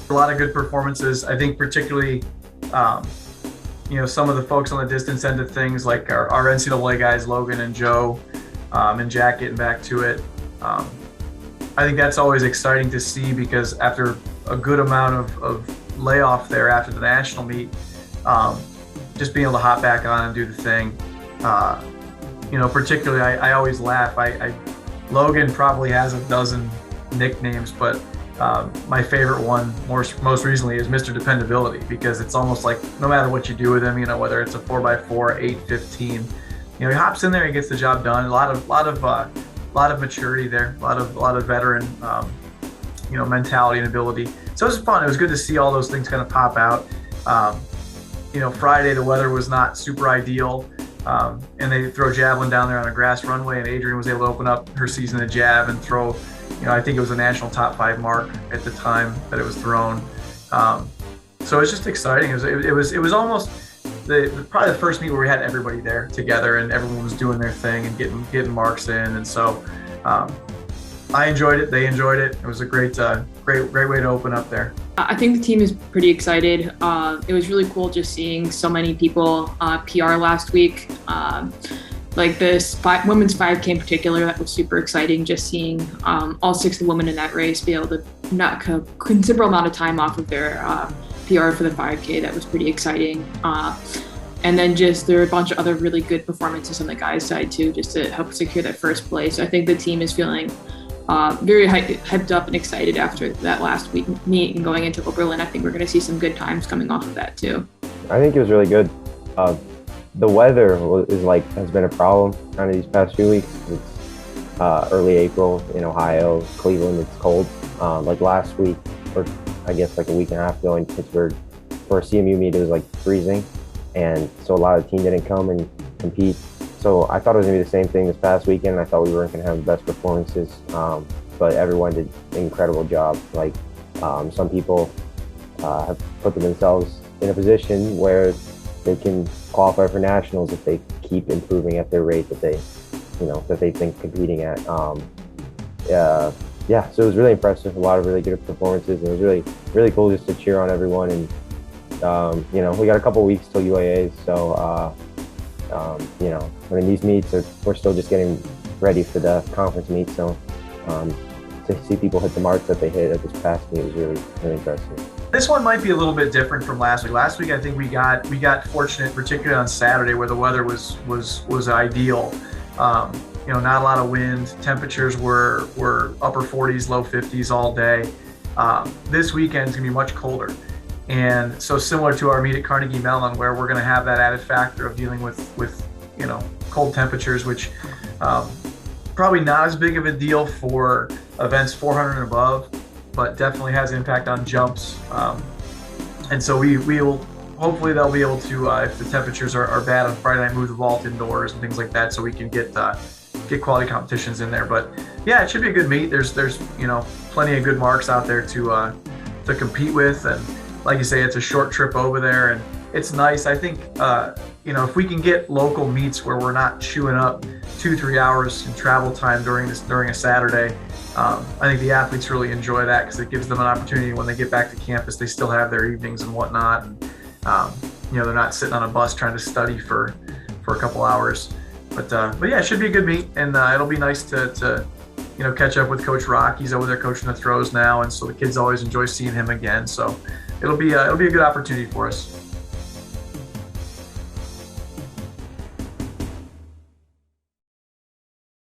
A lot of good performances. I think particularly, um, some of the folks on the distance end of things, like our NCAA guys, Logan and Joe, and Jack getting back to it. Um, I think that's always exciting to see because after a good amount of layoff there after the national meet, just being able to hop back on and do the thing. Particularly, I always laugh. Logan probably has a dozen nicknames, but my favorite one most recently is Mr. Dependability, because it's almost like no matter what you do with him, whether it's a 4x4, 815, he hops in there, he gets the job done. A lot of maturity there, a lot of veteran, mentality and ability. So it was fun. It was good to see all those things kind of pop out. Friday the weather was not super ideal, and they throw javelin down there on a grass runway, and Adrian was able to open up her season of jav and throw. I think it was a national top 5 mark at the time that it was thrown. So it's just exciting. It was almost probably the first meet where we had everybody there together and everyone was doing their thing and getting marks in. And so I enjoyed it. They enjoyed it. It was a great way to open up there. I think the team is pretty excited. It was really cool just seeing so many people PR last week. Like this women's 5K in particular, that was super exciting. Just seeing all 6 of the women in that race be able to knock a considerable amount of time off of their PR for the 5K. That was pretty exciting. And then just there were a bunch of other really good performances on the guys' side too, just to help secure that first place. I think the team is feeling very hyped up and excited after that last week meet and going into Oberlin. I think we're going to see some good times coming off of that too. I think it was really good. The weather has been a problem kind of these past few weeks. It's early April in Ohio, Cleveland, it's cold. Like last week, or I guess like a week and a half ago in Pittsburgh, for a CMU meet, it was like freezing. And so a lot of the team didn't come and compete. So I thought it was gonna be the same thing this past weekend. I thought we weren't gonna have the best performances, but everyone did an incredible job. Like some people have put themselves in a position where they can qualify for nationals if they keep improving at their rate that they think competing at. So it was really impressive. A lot of really good performances. And it was really, really cool just to cheer on everyone. And we got a couple weeks till UAA, so these meets we're still just getting ready for the conference meet. So to see people hit the marks that they hit at this past meet was really, really impressive. This one might be a little bit different from last week. Last week, I think we got fortunate, particularly on Saturday, where the weather was ideal. Not a lot of wind. Temperatures were upper 40s, low 50s all day. This weekend is gonna be much colder, and so similar to our meet at Carnegie Mellon, where we're gonna have that added factor of dealing with cold temperatures, which probably not as big of a deal for events 400 and above, but definitely has impact on jumps. And so we'll hopefully they'll be able to, if the temperatures are bad on Friday night, move the vault indoors and things like that, so we can get quality competitions in there. But yeah, it should be a good meet. There's plenty of good marks out there to compete with, and like you say, it's a short trip over there, and it's nice. I think if we can get local meets where we're not chewing up 2-3 hours in travel time during a Saturday. I think the athletes really enjoy that because it gives them an opportunity when they get back to campus. They still have their evenings and whatnot, and they're not sitting on a bus trying to study for a couple hours. But yeah, it should be a good meet, and it'll be nice to catch up with Coach Rock. He's over there coaching the throws now, and so the kids always enjoy seeing him again. So it'll be a good opportunity for us.